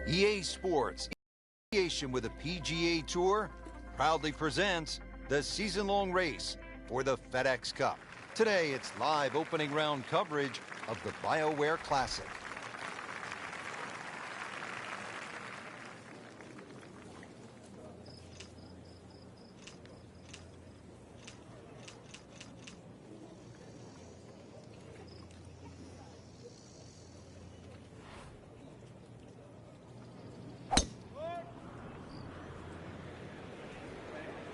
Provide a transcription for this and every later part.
EA Sports, in association with the PGA Tour, proudly presents the season-long race for the FedEx Cup. Today, it's live opening round coverage of the Bioware Classic.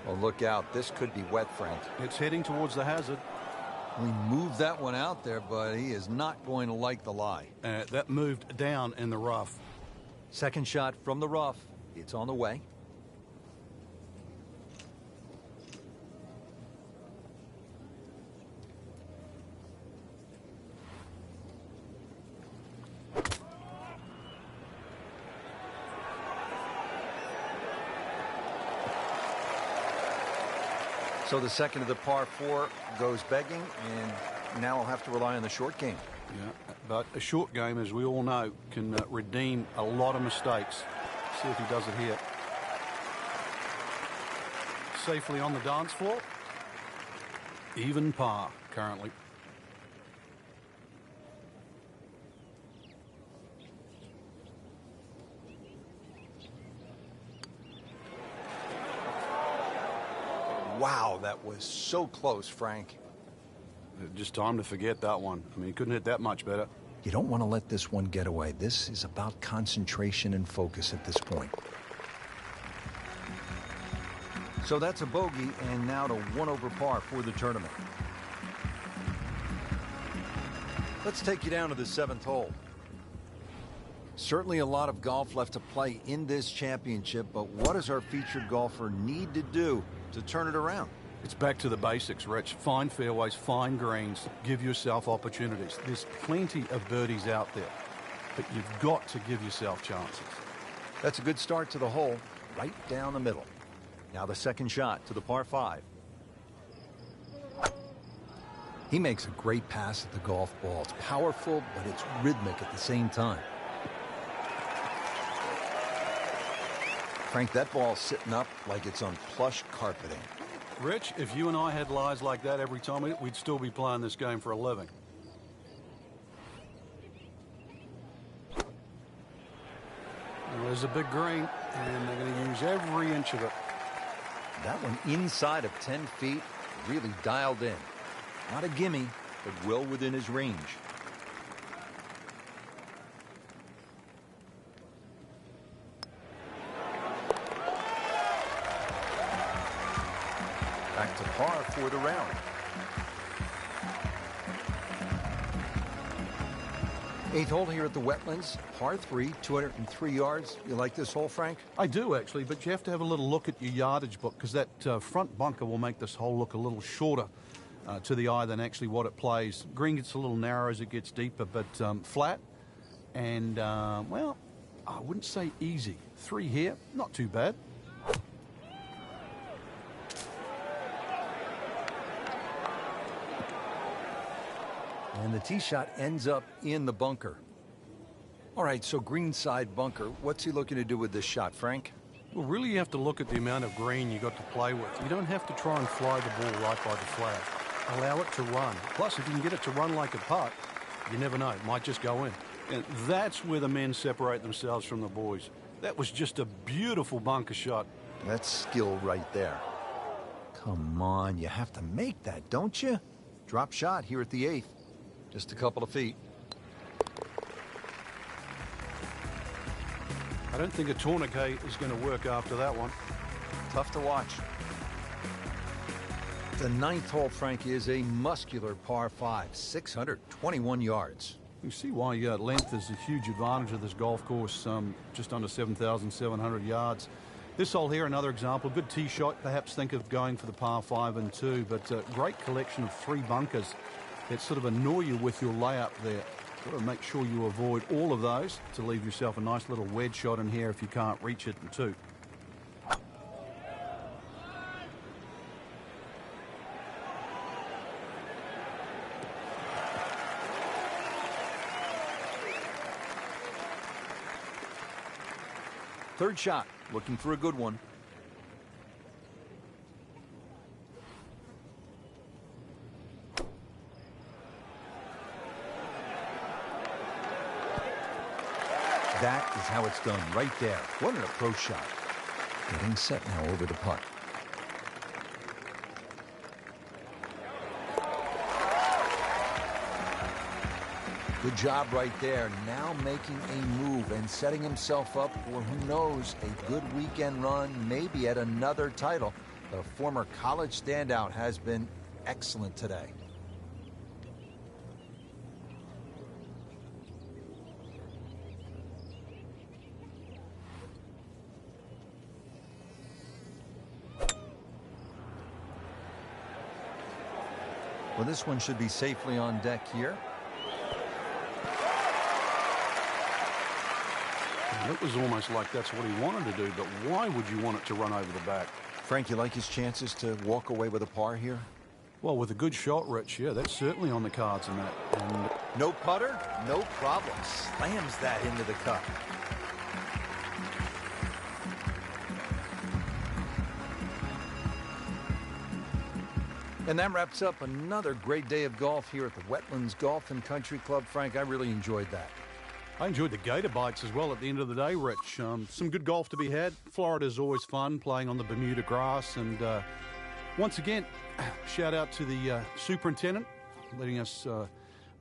Oh, look out. This could be wet, Frank. It's heading towards the hazard. We moved that one out there, but he is not going to like the lie. That moved down in the rough. Second shot from the rough. It's on the way. So the second of the par 4 goes begging, and now I'll have to rely on the short game. Yeah, but a short game, as we all know, can redeem a lot of mistakes. See if he does it here. Safely on the dance floor. Even par currently. Wow, that was so close, Frank. Just time to forget that one. I mean, he couldn't hit that much better. You don't want to let this one get away. This is about concentration and focus at this point. So that's a bogey, and now to 1 over par for the tournament. Let's take you down to the 7th hole. Certainly a lot of golf left to play in this championship, but what does our featured golfer need to do to turn it around? It's back to the basics, Rich. Find fairways, find greens, give yourself opportunities. There's plenty of birdies out there, but you've got to give yourself chances. That's a good start to the hole, right down the middle. Now the second shot to the par 5. He makes a great pass at the golf ball. It's powerful, but it's rhythmic at the same time. Frank, that ball's sitting up like it's on plush carpeting. Rich, if you and I had lies like that every time, we'd still be playing this game for a living. Well, there's a big green, and they're going to use every inch of it. That one inside of 10 feet, really dialed in. Not a gimme, but well within his range. Back to par for the round. 8th hole here at the Wetlands, par 3, 203 yards. You like this hole, Frank? I do, actually, but you have to have a little look at your yardage book, because that front bunker will make this hole look a little shorter to the eye than actually what it plays. Green gets a little narrow as it gets deeper, but flat and, well, I wouldn't say easy. 3 here, not too bad. And the tee shot ends up in the bunker. All right, so greenside bunker. What's he looking to do with this shot, Frank? Well, really you have to look at the amount of green you got to play with. You don't have to try and fly the ball right by the flag. Allow it to run. Plus, if you can get it to run like a putt, you never know. It might just go in. And that's where the men separate themselves from the boys. That was just a beautiful bunker shot. That's skill right there. Come on, you have to make that, don't you? Drop shot here at the 8th. Just a couple of feet. I don't think a tourniquet is going to work after that one. Tough to watch. The 9th hole, Frank, is a muscular par 5, 621 yards. You see why length is a huge advantage of this golf course, just under 7,700 yards. This hole here, another example, good tee shot. Perhaps think of going for the par 5 and 2, but a great collection of 3 bunkers that sort of annoy you with your layup there. Got to make sure you avoid all of those to leave yourself a nice little wedge shot in here if you can't reach it in 2. Third shot, looking for a good one. That is how it's done right there. What an approach shot. Getting set now over the putt. Good job right there. Now making a move and setting himself up for, who knows, a good weekend run, maybe at another title. The former college standout has been excellent today. Well, this one should be safely on deck here. It was almost like that's what he wanted to do, but why would you want it to run over the back? Frank, you like his chances to walk away with a par here? Well, with a good shot, Rich, yeah, that's certainly on the cards in that. And No putter, no problem. Slams that into the cup. And that wraps up another great day of golf here at the Wetlands Golf and Country Club. Frank, I really enjoyed that. I enjoyed the gator bites as well at the end of the day, Rich. Some good golf to be had. Florida's always fun, playing on the Bermuda grass. And once again, shout out to the superintendent letting us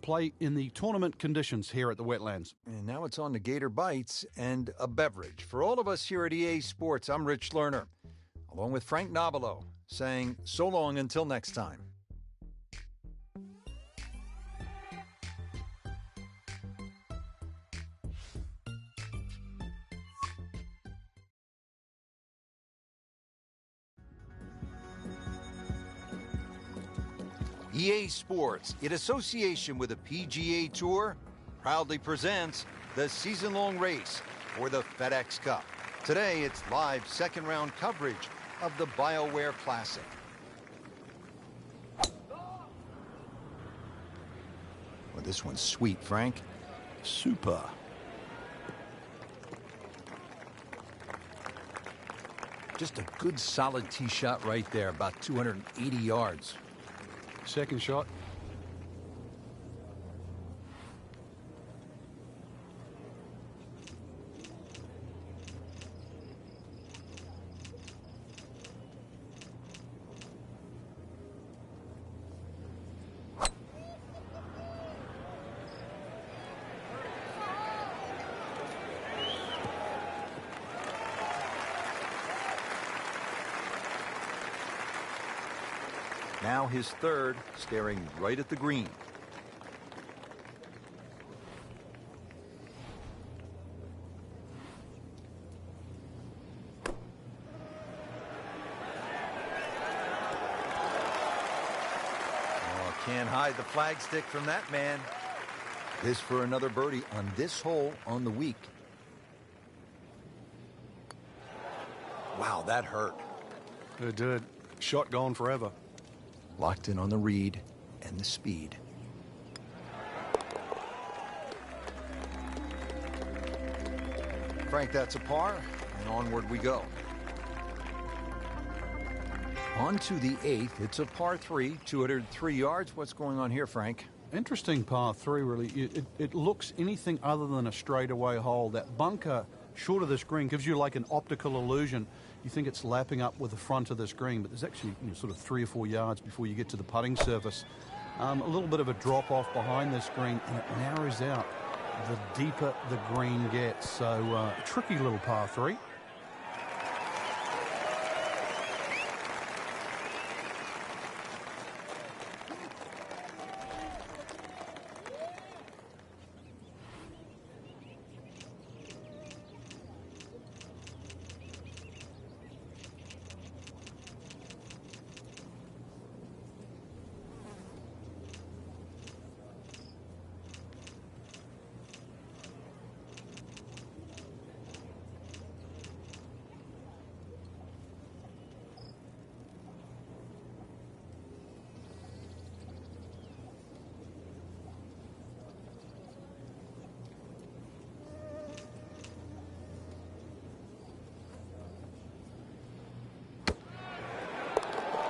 play in the tournament conditions here at the Wetlands. And now it's on to Gator Bites and a beverage. For all of us here at EA Sports, I'm Rich Lerner, along with Frank Nobilo, saying so long until next time. EA Sports, in association with the PGA Tour, proudly presents the season-long race for the FedEx Cup. Today, it's live second-round coverage of the Bioware Classic. Well, this one's sweet, Frank. Super. Just a good solid tee shot right there, about 280 yards. Second shot. Now his third, staring right at the green. Oh, can't hide the flagstick from that man. This for another birdie on this hole on the week. Wow, that hurt. It did. Shot gone forever. Locked in on the read and the speed. Frank, that's a par, and onward we go. On to the eighth. It's a par 3, 203 yards. What's going on here, Frank? Interesting par 3, really. It looks anything other than a straightaway hole. That bunker short of this green gives you like an optical illusion. You think it's lapping up with the front of this green, but there's actually sort of 3 or 4 yards before you get to the putting surface. A little bit of a drop off behind this green, and it narrows out the deeper the green gets. So tricky little par 3.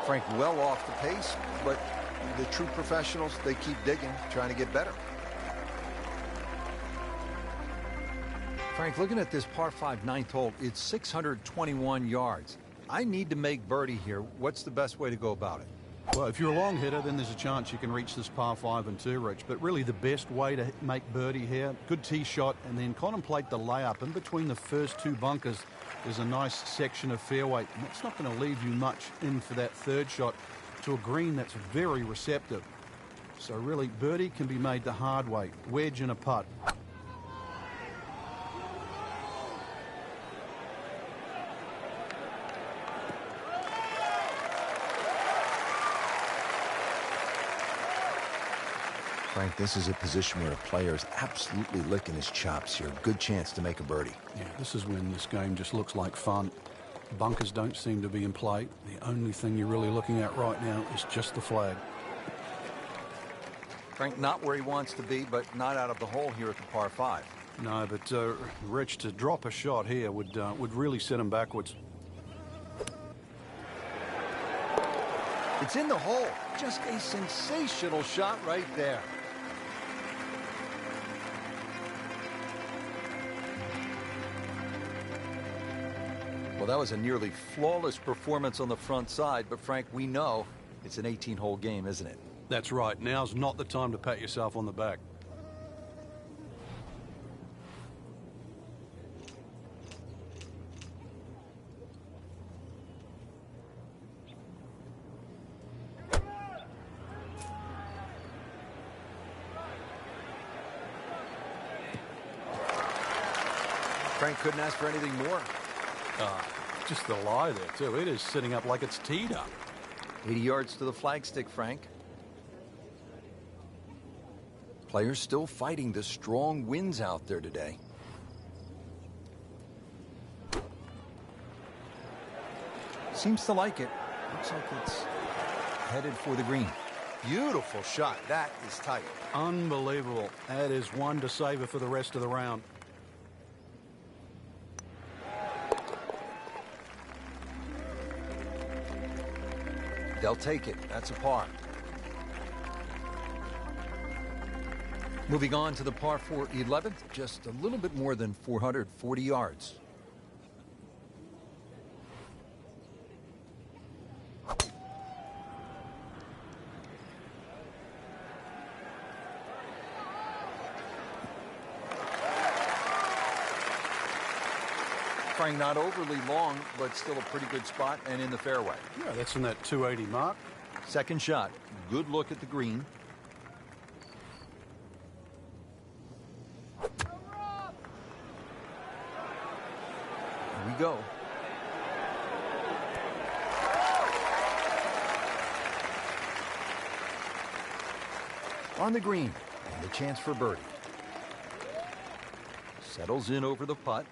Frank well off the pace, but the true professionals, they keep digging, trying to get better. Frank, looking at this par 5 ninth hole, it's 621 yards. I need to make birdie here. What's the best way to go about it? Well, if you're a long hitter, then there's a chance you can reach this par 5 and 2, Rich. But really the best way to make birdie here, good tee shot, and then contemplate the layup. In between the first two bunkers, there's a nice section of fairway, and that's not going to leave you much in for that third shot to a green that's very receptive. So really, birdie can be made the hard way, wedge and a putt. Frank, this is a position where a player is absolutely licking his chops here. Good chance to make a birdie. Yeah, this is when this game just looks like fun. Bunkers don't seem to be in play. The only thing you're really looking at right now is just the flag. Frank, not where he wants to be, but not out of the hole here at the par 5. No, but Rich, to drop a shot here would really set him backwards. It's in the hole. Just a sensational shot right there. Well, that was a nearly flawless performance on the front side, but Frank, we know it's an 18-hole game, isn't it? That's right. Now's not the time to pat yourself on the back. Frank couldn't ask for anything more. Just the lie there, too. It is sitting up like it's teed up. 80 yards to the flagstick, Frank. Players still fighting the strong winds out there today. Seems to like it. Looks like it's headed for the green. Beautiful shot. That is tight. Unbelievable. That is one to savor for the rest of the round. They'll take it. That's a par. Moving on to the par 4 11th, just a little bit more than 440 yards. Frank, not overly long, but still a pretty good spot and in the fairway. Yeah, that's in that 280 mark. Second shot. Good look at the green. Here we go. On the green, and a chance for birdie. Settles in over the putt.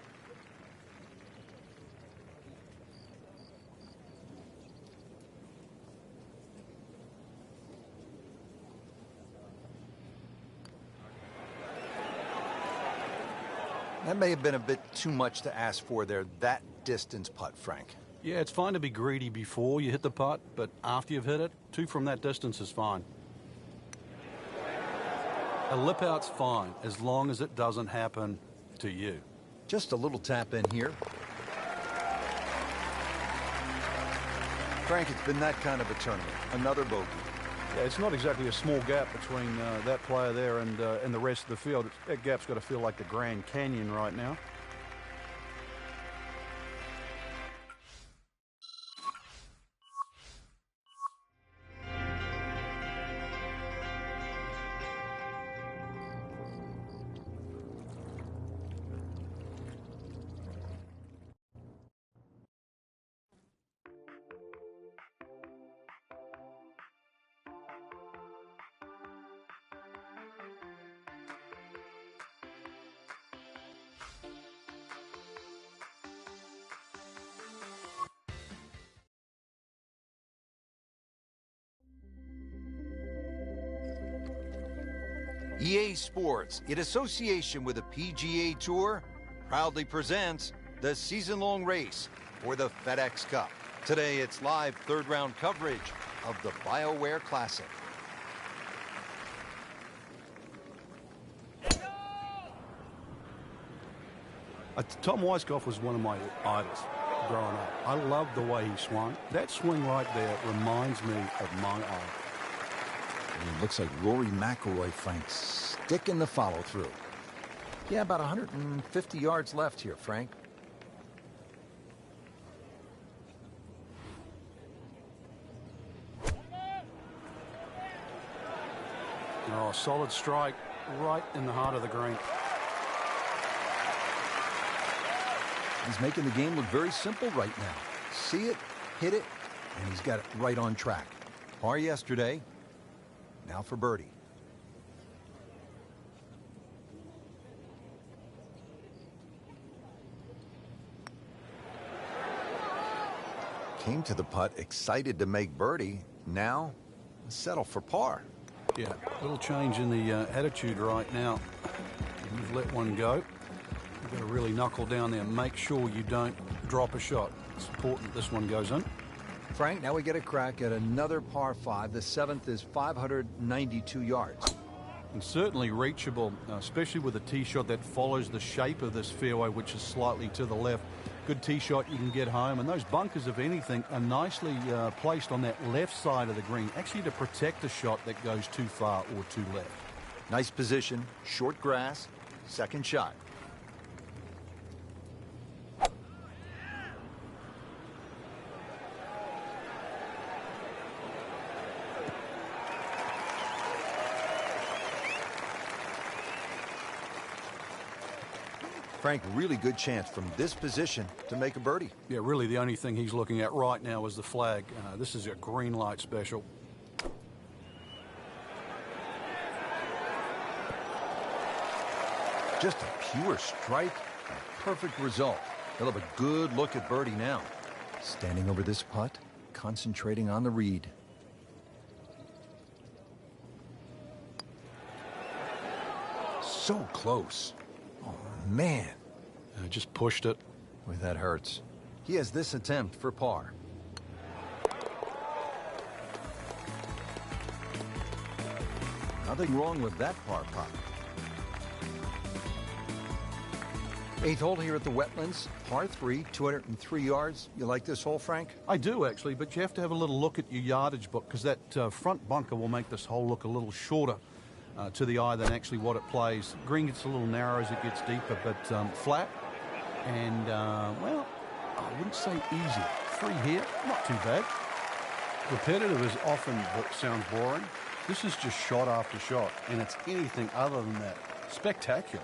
That may have been a bit too much to ask for there, that distance putt, Frank. Yeah, it's fine to be greedy before you hit the putt, but after you've hit it, 2 from that distance is fine. A lip out's fine, as long as it doesn't happen to you. Just a little tap in here. Frank, it's been that kind of a tournament. Another bogey. Yeah, it's not exactly a small gap between that player there and the rest of the field. That gap's got to feel like the Grand Canyon right now. EA Sports, in association with the PGA Tour, proudly presents the season-long race for the FedEx Cup. Today, it's live third-round coverage of the Bioware Classic. Tom Weisskopf was one of my idols growing up. I loved the way he swung. That swing right there reminds me of my idol. It looks like Rory Mcllroy, Frank, sticking the follow-through. Yeah, about 150 yards left here, Frank. Oh, solid strike right in the heart of the green. He's making the game look very simple right now. See it, hit it, and he's got it right on track. Par yesterday. Now for birdie. Came to the putt excited to make birdie. Now settle for par. Yeah, a little change in the attitude right now. You've let one go. You've got to really knuckle down there and make sure you don't drop a shot. It's important this one goes in. Frank, now we get a crack at another par 5. The 7th is 592 yards. And certainly reachable, especially with a tee shot that follows the shape of this fairway, which is slightly to the left. Good tee shot, you can get home. And those bunkers, if anything, are nicely placed on that left side of the green, actually to protect a shot that goes too far or too left. Nice position, short grass, second shot. Frank, really good chance from this position to make a birdie. Yeah, really the only thing he's looking at right now is the flag. This is a green light special. Just a pure strike, a perfect result. He'll have a good look at birdie now. Standing over this putt, concentrating on the read. So close. Oh, man. Just pushed it. Boy, that hurts. He has this attempt for par. Nothing wrong with that par putt. 8th hole here at the Wetlands, par 3, 203 yards. You like this hole, Frank? I do, actually, but you have to have a little look at your yardage book because that front bunker will make this hole look a little shorter to the eye than actually what it plays. Green gets a little narrow as it gets deeper, but flat and, well, I wouldn't say easy. 3 here, not too bad. Repetitive is often what sounds boring. This is just shot after shot, and it's anything other than that. Spectacular.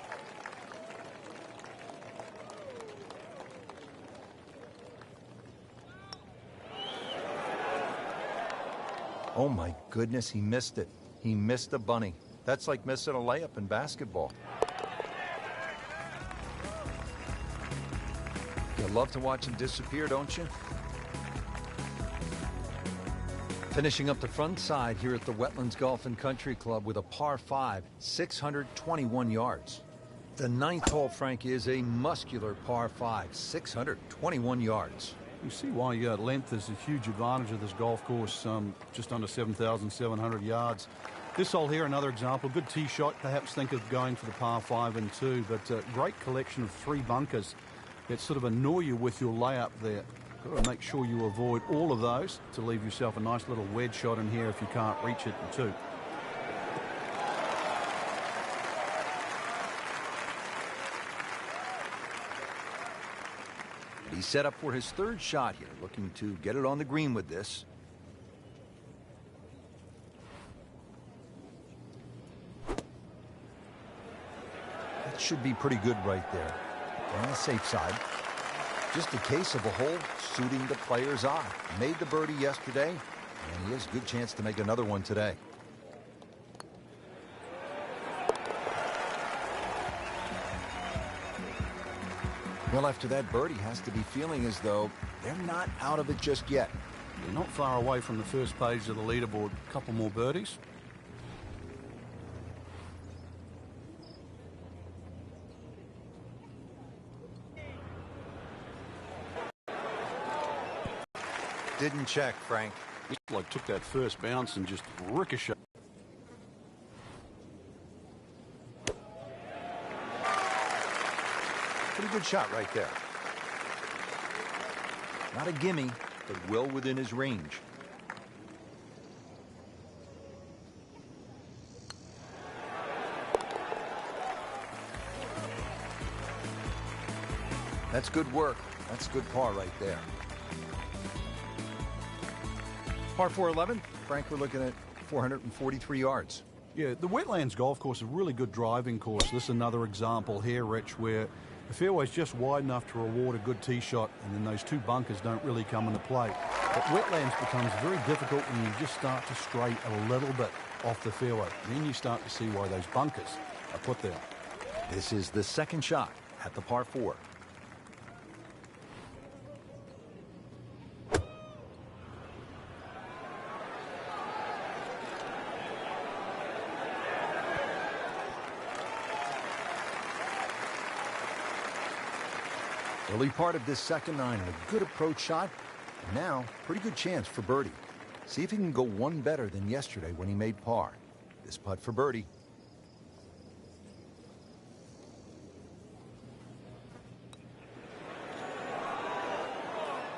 Oh, my goodness, he missed it. He missed a bunny. That's like missing a layup in basketball. You love to watch him disappear, don't you? Finishing up the front side here at the Wetlands Golf and Country Club with a par 5, 621 yards. The 9th hole, Frank, is a muscular par 5, 621 yards. You see why length is a huge advantage of this golf course, just under 7,700 yards. This hole here, another example. Good tee shot, perhaps think of going for the par 5 and 2, but a great collection of 3 bunkers that sort of annoy you with your layup there. Got to make sure you avoid all of those to leave yourself a nice little wedge shot in here if you can't reach it in 2. He's set up for his 3rd shot here, looking to get it on the green with this. That should be pretty good right there. On the safe side. Just a case of a hole suiting the player's eye. Made the birdie yesterday, and he has a good chance to make another one today. Well, after that birdie, has to be feeling as though they're not out of it just yet. You're not far away from the first page of the leaderboard. A couple more birdies. didn't check, Frank. Like took that first bounce and just ricocheted. Pretty good shot right there. Not a gimme, but well within his range. That's good work. That's good par right there. Par 411, Frank, we're looking at 443 yards. Yeah, the Wetlands Golf Course is a really good driving course. This is another example here, Rich, where the fairway's just wide enough to reward a good tee shot, and then those two bunkers don't really come into play. But Wetlands becomes very difficult when you just start to stray a little bit off the fairway. Then you start to see why those bunkers are put there. This is the second shot at the par 4. Early part of this second nine, and a good approach shot. And now, pretty good chance for birdie. See if he can go one better than yesterday when he made par. This putt for birdie.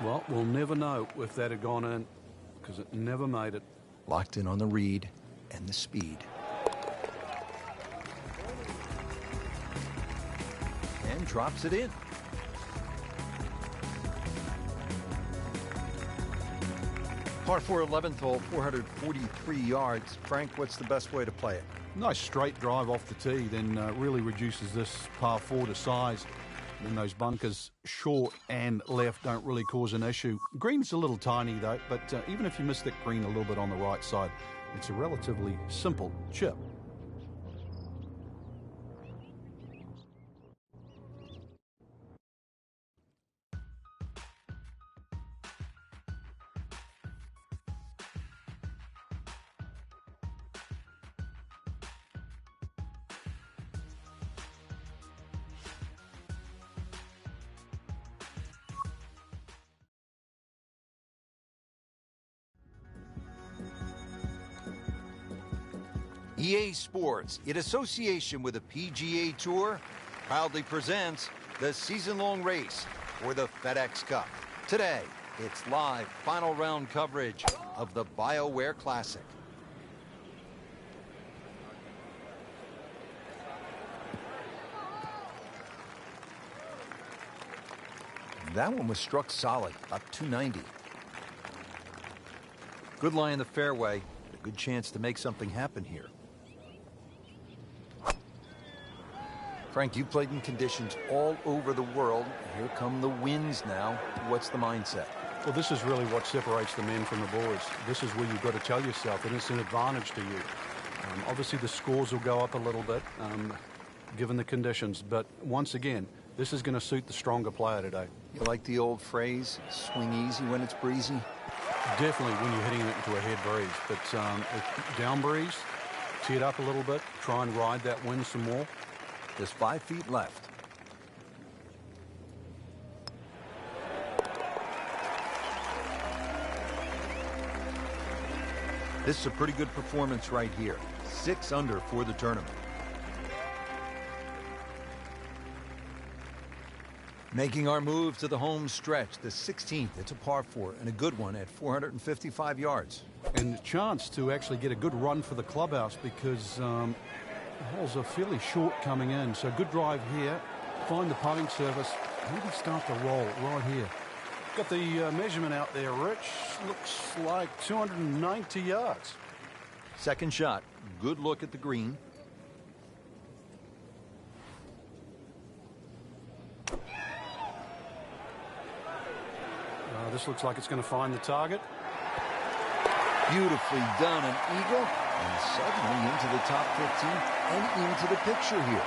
Well, we'll never know if that had gone in, because it never made it. Locked in on the read and the speed. And drops it in. Par 4 11th hole, 443 yards. Frank, what's the best way to play it? Nice straight drive off the tee, then really reduces this par 4 to size. Then those bunkers short and left don't really cause an issue. Green's a little tiny though, but even if you miss that green a little bit on the right side, it's a relatively simple chip. EA Sports, in association with the PGA Tour, proudly presents the season-long race for the FedEx Cup. Today, it's live final round coverage of the Bioware Classic. That one was struck solid, up 290. Good lie in the fairway, a good chance to make something happen here. Frank, you played in conditions all over the world. Here come the winds now. What's the mindset? Well, this is really what separates the men from the boys. This is where you've got to tell yourself that it's an advantage to you. Obviously, the scores will go up a little bit, given the conditions. But once again, this is going to suit the stronger player today. You like the old phrase, swing easy when it's breezy? Definitely when you're hitting it into a head breeze. But down breeze, tee it up a little bit, try and ride that wind some more. There's 5 feet left. This is a pretty good performance right here. 6 under for the tournament. Making our move to the home stretch, the 16th. It's a par 4 and a good one at 455 yards. And a chance to actually get a good run for the clubhouse because the holes are fairly short coming in. So good drive here. Find the putting surface. Maybe start to roll right here. Got the measurement out there, Rich. Looks like 290 yards. Second shot. Good look at the green. This looks like it's going to find the target. Beautifully done, an eagle, and suddenly into the top 15 and into the picture here.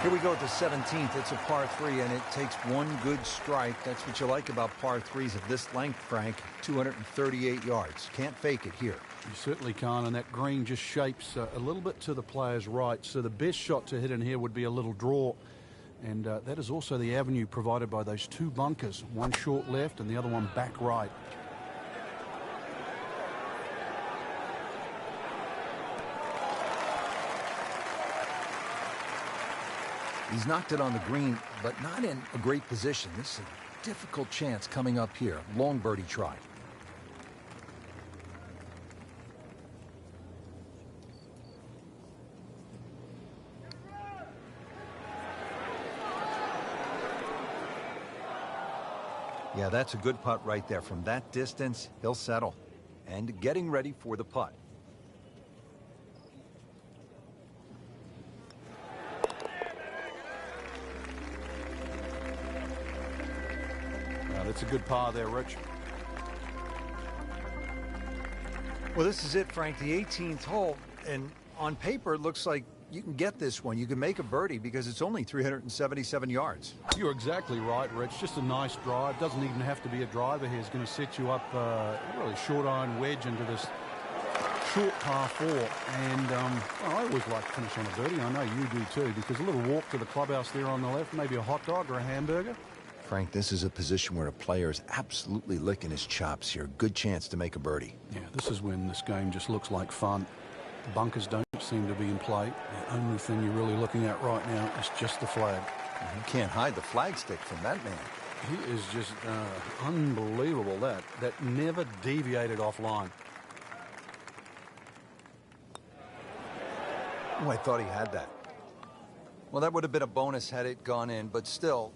Here we go at the 17th. It's a par 3, and it takes one good strike. That's what you like about par 3s of this length, Frank. 238 yards. Can't fake it here. You certainly can't, and that green just shapes a little bit to the player's right. So the best shot to hit in here would be a little draw. And that is also the avenue provided by those two bunkers, one short left and the other one back right. He's knocked it on the green, but not in a great position. This is a difficult chance coming up here. Long birdie try. Yeah, that's a good putt right there. From that distance, he'll settle. And getting ready for the putt. That's a good par there, Rich. Well, this is it, Frank, the 18th hole. And on paper, it looks like you can get this one. You can make a birdie because it's only 377 yards. You're exactly right, Rich. Just a nice drive. Doesn't even have to be a driver here. It's going to set you up really short iron wedge into this short par 4. And well, I always like to finish on a birdie. I know you do too, because a little walk to the clubhouse there on the left, maybe a hot dog or a hamburger. Frank, this is a position where a player is absolutely licking his chops here. Good chance to make a birdie. Yeah, this is when this game just looks like fun. Bunkers don't seem to be in play. The only thing you're really looking at right now is just the flag. You can't hide the flagstick from that man. He is just unbelievable. That never deviated offline. Oh, I thought he had that. Well, that would have been a bonus had it gone in, but still,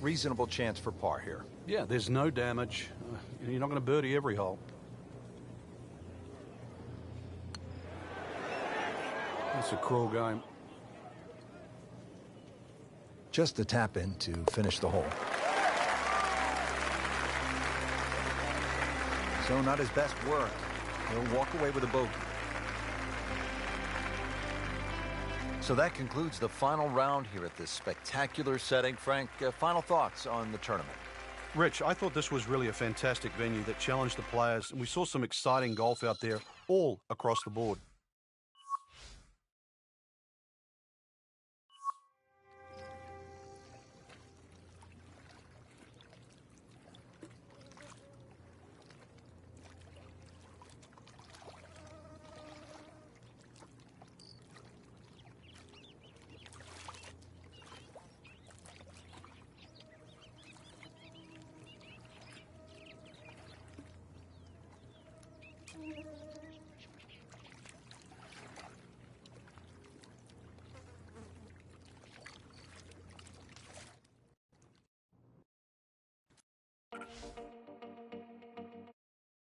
reasonable chance for par here. Yeah, there's no damage. You're not going to birdie every hole. It's a cruel game. Just a tap in to finish the hole. So not his best work. He'll walk away with a bogey. So that concludes the final round here at this spectacular setting. Frank, final thoughts on the tournament? Rich, I thought this was really a fantastic venue that challenged the players, and we saw some exciting golf out there all across the board.